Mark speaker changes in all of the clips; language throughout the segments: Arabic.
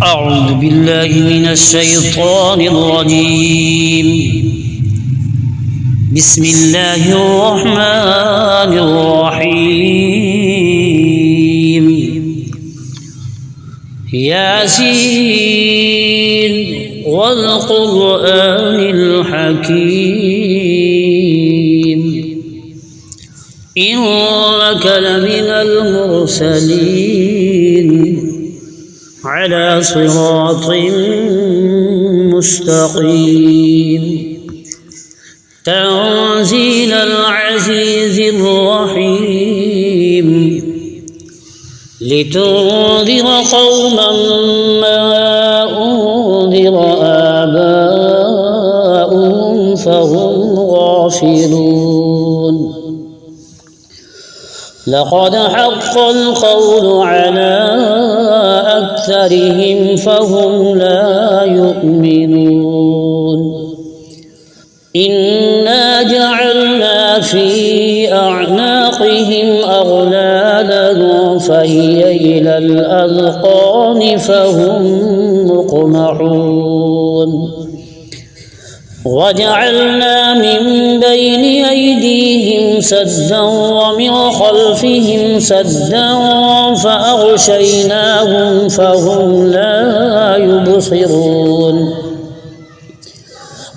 Speaker 1: أعوذ بالله من الشيطان الرجيم. بسم الله الرحمن الرحيم. ياسين والقرآن الحكيم إنك لمن المرسلين على صراط مستقيم. تنزيل العزيز الرحيم لتنذر قوما ما أنذر آباؤهم فهم غافلون. لقد حق القول على أكثرهم فهم لا يؤمنون. إنا جعلنا في أعناقهم أغلالا فهي إلى الأذقان فهم مقمحون. وجعلنا من بين أيديهم سدا ومن خلفهم سدا فأغشيناهم فهم لا يبصرون.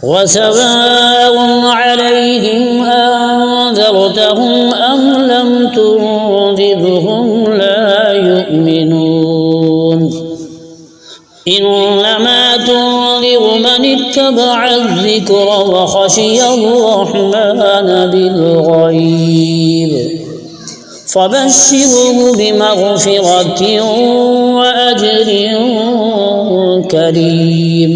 Speaker 1: وسواء عليهم أنذرتهم أم لم تنذرهم لا يؤمنون. إنما تنذر من اتبع الذكر وخشي الرحمن بالغيب فبشره بمغفرة وأجر كريم.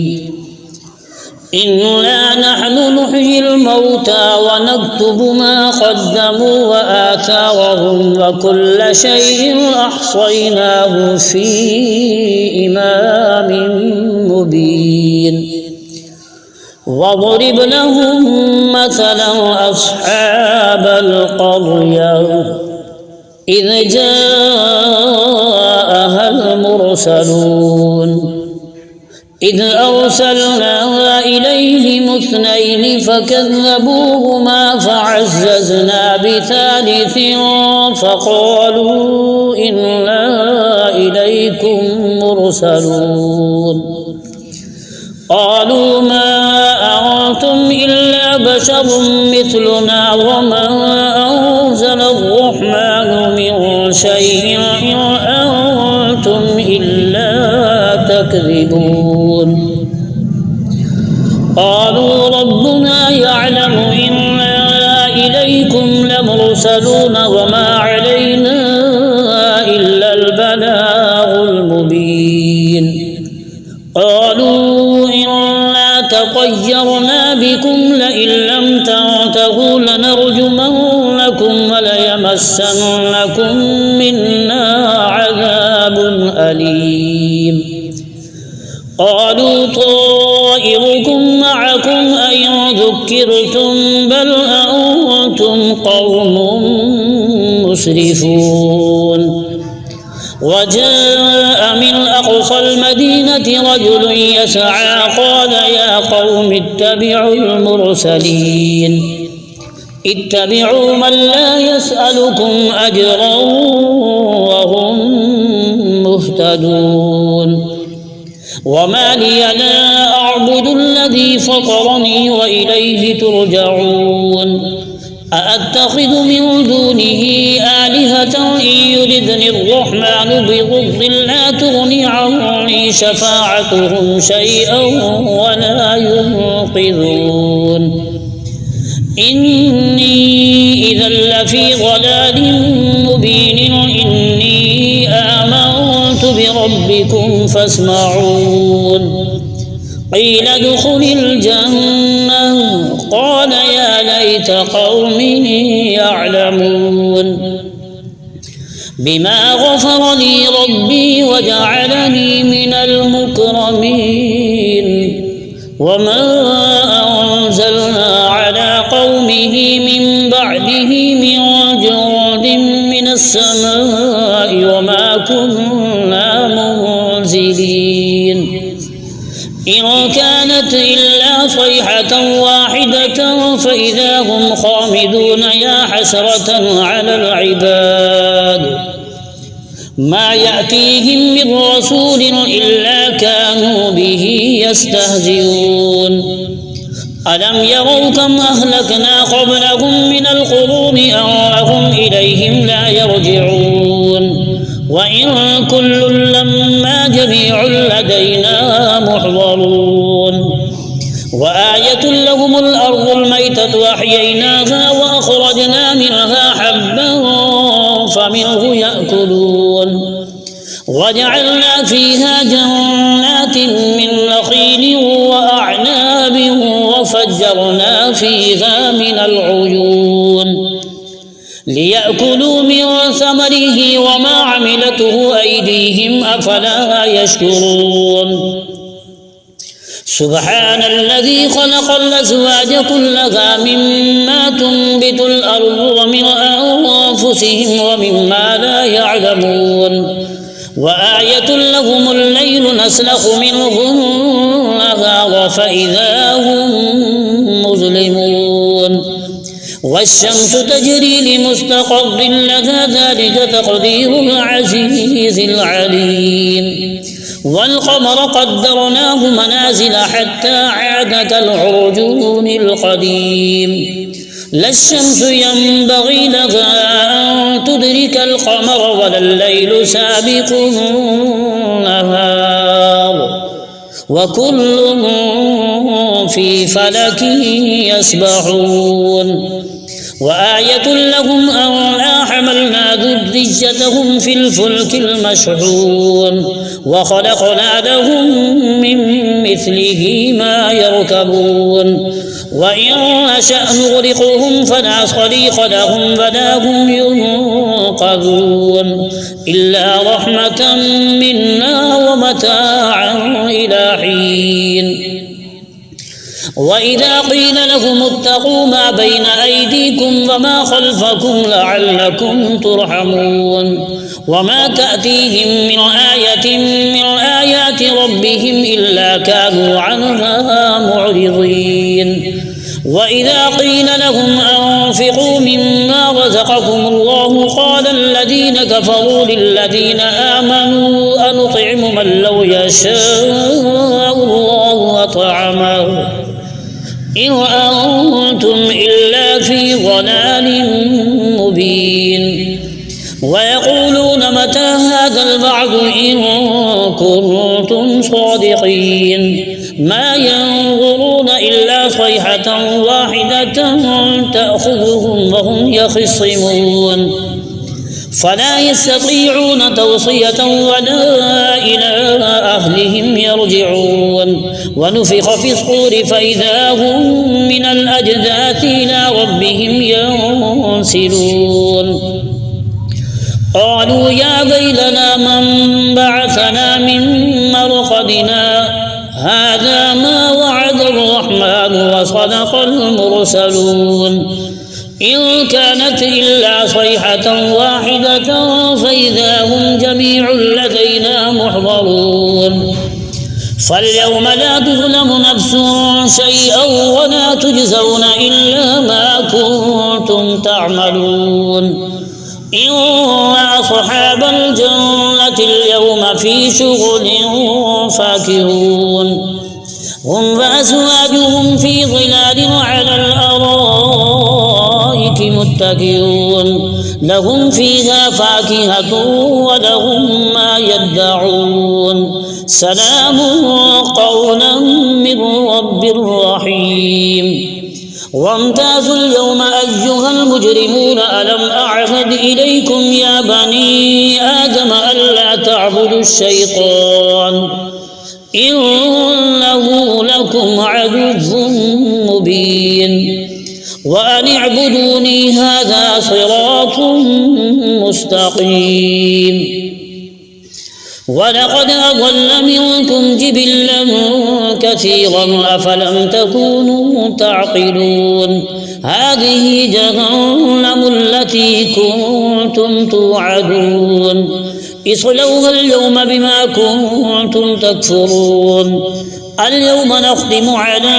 Speaker 1: إنا نحن نحيي الموتى ونكتب ما قدموا وآثارهم وكل شيء أحصيناه في إمام مبين. واضرب لهم مثلا أصحاب القرية إذ جاءها المرسلون إذ أرسلنا إليهم اثنين فكذبوهما فعززنا بثالث فقالوا إنا إليكم مرسلون. قالوا ما أنتم إلا بشر مثلنا وما أنزل الرحمن من شيء إن أنتم إلا تكذبون. قالوا ربنا يعلم إنا إليكم لمرسلون وما علينا إلا البلاغ المبين. قالوا إنا تطيرنا بكم لئن لم تنتهوا لنرجمنكم وليمسنكم منا عذاب أليم. قالوا طائركم معكم أئن ذكرتم بل أنتم قوم مسرفون. وجاء من أقصى المدينة رجل يسعى قال يا قوم اتبعوا المرسلين اتبعوا من لا يسألكم أجرا وهم مهتدون. وما لي لا أعبد الذي فطرني وإليه ترجعون. أأتخذ من دونه آلهة إن يردني الرحمن بضر لا تغني عني شفاعتهم شيئا ولا ينقذون. إني إذا لفي ضلال مبين. إني آمنت بربكم فاسمعون. قيل ادخل الجنة قال يا ليت قومي يعلمون. بما غفر لي ربي وجعلني من المكرمين. وما أنزلنا على قومه من بعده من جند من السماء وما كنا منزلين. مبين إن كانت إلا صيحة واحدة فإذا هم خامدون يا حسرة على العباد ما يأتيهم من رسول إلا كانوا به يستهزئون ألم يروا كم أهلكنا قبلهم من القرون أنهم إليهم لا يرجعون وإن كل لما جميع لدينا محضرون وآية لهم الأرض الميتة وأحييناها وأخرجنا منها حبا فمنه يأكلون وجعلنا فيها جنات من نخيل وأعناب وفجرنا فيها من العيون ليأكلوا من ثمره وما عملته أيديهم أفلا يشكرون سبحان الذي خلق الأزواج كلها مما تنبت الأرض ومن أنفسهم ومما لا يعلمون وآية لهم الليل نسلخ منه النهار فإذا هم مظلمون والشمس تجري لمستقر لها ذلك تقدير العزيز العليم والقمر قدرناه منازل حتى عاد كالعرجون القديم لا الشمس ينبغي لها أن تدرك القمر ولا الليل سابق النهار وكل في فلك يسبحون وآية لهم أنا حملنا ذريتهم في الفلك المشحون وخلقنا لهم من مثله ما يركبون وإن نشأ نغرقهم فلا صريخ لهم ولا هم ينقذون إلا رحمة منا ومتاعا إلى حين وإذا قيل لهم اتقوا ما بين أيديكم وما خلفكم لعلكم ترحمون وما تأتيهم من آية من آيات ربهم إلا كانوا عنها معرضين وإذا قيل لهم أنفقوا مما رزقكم الله قال الذين كفروا للذين آمنوا أنطعم من لو يشاء الله أطعمه إن أنتم إلا في ضلال مبين ويقولون متى هذا الوعد إن كنتم صادقين ما ينظرون إلا صيحة واحدة تأخذهم وهم يخصمون فلا يستطيعون توصية ولا إلى أهلهم يرجعون ونفخ في الصور فإذا هم من الأجداث إلى ربهم ينسلون قالوا يا ويلنا من بعثنا من مرقدنا هذا ما وعد الرحمن وصدق المرسلون إن كانت إلا صيحة واحدة فإذا هم جميع لدينا محضرون فاليوم لا تظلم نفس شيئا ولا تجزون إلا ما كنتم تعملون إن أصحاب الجنة اليوم في شغل فاكهون هم وأزواجهم في ظلال على الأرائك متكئون لهم فيها فاكهة ولهم ما يدعون سلام قولا من رب رحيم وامتازوا اليوم أيها المجرمون ألم أعهد إليكم يا بني آدم ألا تعبدوا الشيطان إنه لكم عدو مبين وأن اعبدوني هذا صراط مستقيم ولقد أضل منكم جبلا كثيرا أفلم تكونوا تعقلون هذه جهنم التي كنتم توعدون اصلوها اليوم بما كنتم تكفرون اليوم نختم على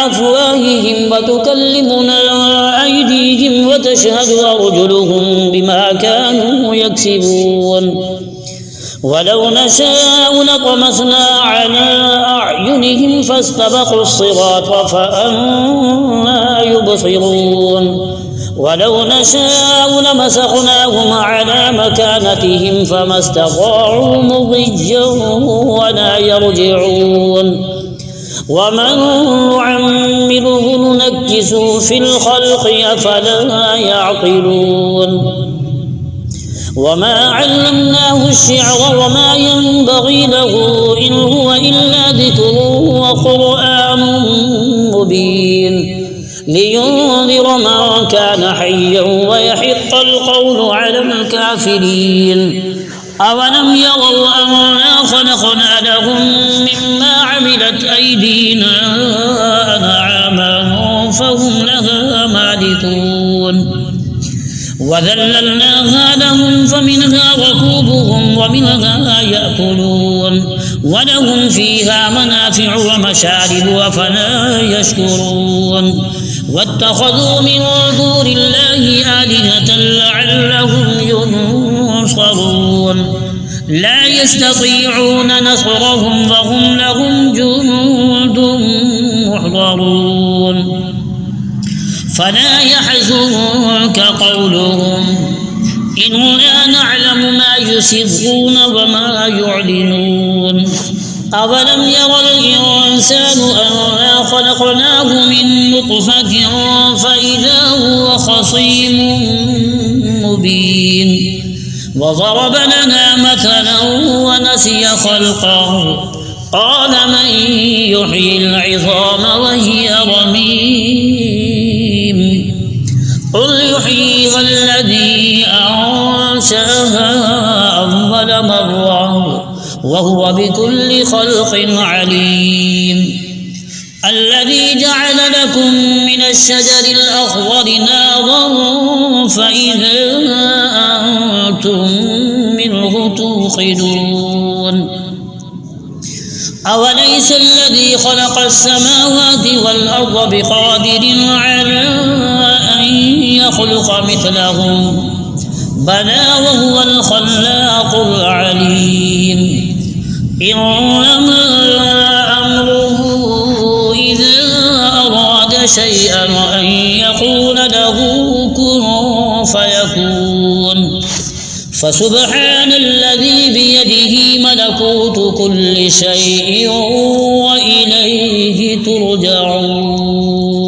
Speaker 1: أفواههم وتكلمنا أيديهم وتشهد أرجلهم بما كانوا يكسبون ولو نشاء لطمسنا على أعينهم فاستبقوا الصراط فأنى يبصرون ولو نشاء لمسخناهم على مكانتهم فما استطاعوا مضيا ولا يرجعون ومن نعمره ننكسه في الخلق أفلا يعقلون وما علمناه الشعر وما ينبغي له إن هو إلا ذكر وقرآن مبين لينذر من كان حيا ويحق القول على الكافرين أولم يروا أنا خلقنا لهم مما عملت أيدينا أنعاما فهم لها مالكون وذللناها لهم فمنها ركوبهم ومنها يأكلون ولهم فيها منافع ومشارب أفلا يشكرون واتخذوا من دون الله آلهة لعلهم ينصرون لا يستطيعون نصرهم وهم لهم جند محضرون فلا يحزنك قولهم إنا نعلم ما يسرون وما يعلنون أولم ير الإنسان أنا خلقناه من نطفة فإذا هو خصيم مبين وضرب لنا مثلا ونسي خلقه قال من يحيي العظام وهي رميم قل يحييها الذي أنشأها أول مرة وهو بكل خلق عليم الذي جعل لكم من الشجر الأخضر نارا فإذا أنتم منه توقدون أوليس الذي خلق السماوات والأرض بقادر على أن يخلق مثلهم بلى وهو الخلاق العليم إنما أمره إذا أراد شيئا أن يقول له كن فيكون فسبحان الذي بيده ملكوت كل شيء وإليه ترجعون.